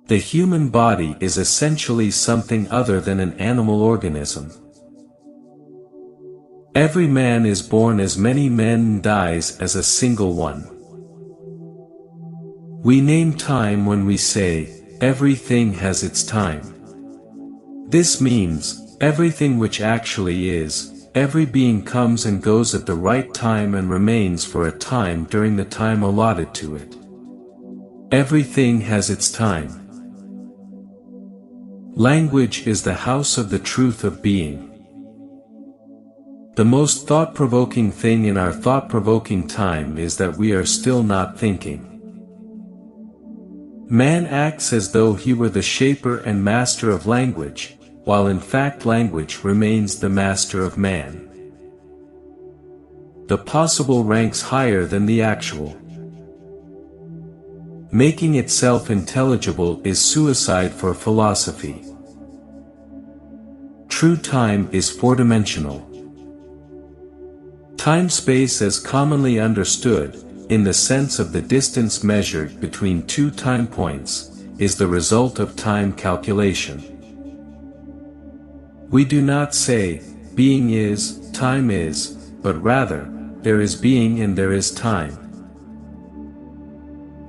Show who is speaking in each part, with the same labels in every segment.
Speaker 1: The human body is essentially something other than an animal organism. Every man is born as many men and dies as a single one. We name time when we say, everything has its time. This means, everything which actually is, every being comes and goes at the right time and remains for a time during the time allotted to it. Everything has its time. Language is the house of the truth of being. The most thought-provoking thing in our thought-provoking time is that we are still not thinking. Man acts as though he were the shaper and master of language, while in fact language remains the master of man. The possible ranks higher than the actual. Making itself intelligible is suicide for philosophy. True time is four-dimensional. Time-space as commonly understood, in the sense of the distance measured between two time points, is the result of time calculation. We do not say, being is, time is, but rather, there is being and there is time.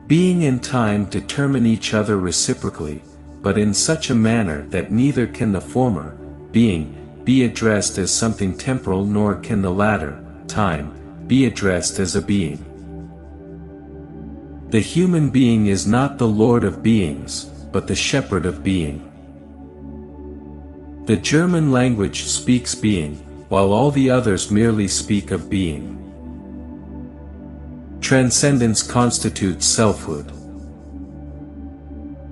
Speaker 1: Being and time determine each other reciprocally, but in such a manner that neither can the former, being, be addressed as something temporal nor can the latter, time, be addressed as a being. The human being is not the lord of beings, but the shepherd of being. The German language speaks being, while all the others merely speak of being. Transcendence constitutes selfhood.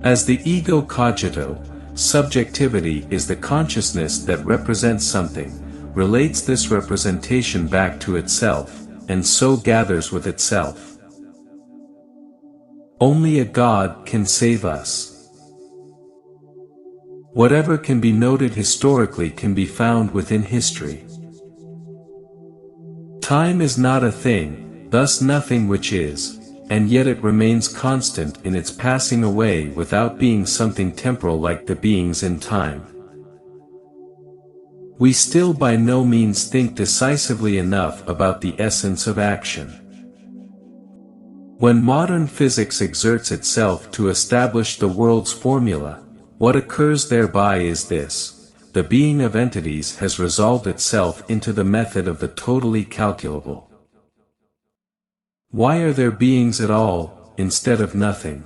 Speaker 1: As the ego cogito, subjectivity is the consciousness that represents something, relates this representation back to itself, and so gathers with itself. Only a God can save us. Whatever can be noted historically can be found within history. Time is not a thing, thus nothing which is, and yet it remains constant in its passing away without being something temporal like the beings in time. We still by no means think decisively enough about the essence of action. When modern physics exerts itself to establish the world's formula, what occurs thereby is this: the being of entities has resolved itself into the method of the totally calculable. Why are there beings at all, instead of nothing?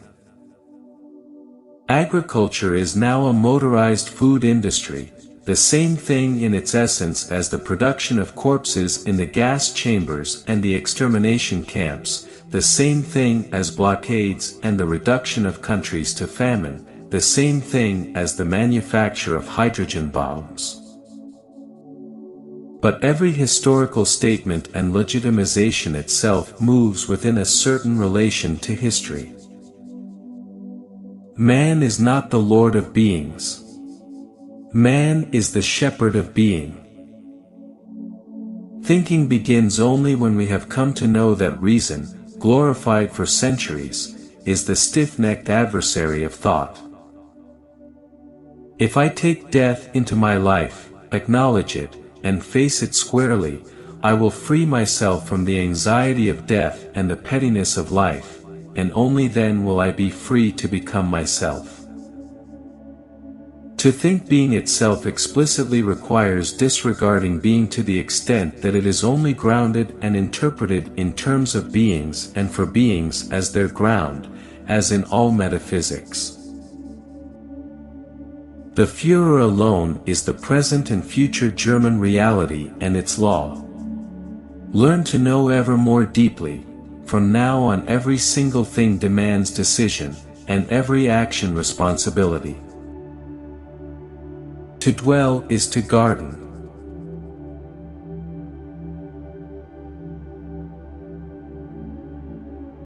Speaker 1: Agriculture is now a motorized food industry, the same thing in its essence as the production of corpses in the gas chambers and the extermination camps, the same thing as blockades and the reduction of countries to famine, the same thing as the manufacture of hydrogen bombs. But every historical statement and legitimization itself moves within a certain relation to history. Man is not the lord of beings. Man is the shepherd of being. Thinking begins only when we have come to know that reason, glorified for centuries, is the stiff-necked adversary of thought. If I take death into my life, acknowledge it, and face it squarely, I will free myself from the anxiety of death and the pettiness of life, and only then will I be free to become myself. To think being itself explicitly requires disregarding being to the extent that it is only grounded and interpreted in terms of beings and for beings as their ground, as in all metaphysics. The Führer alone is the present and future German reality and its law. Learn to know ever more deeply. From now on every single thing demands decision, and every action responsibility. To dwell is to garden.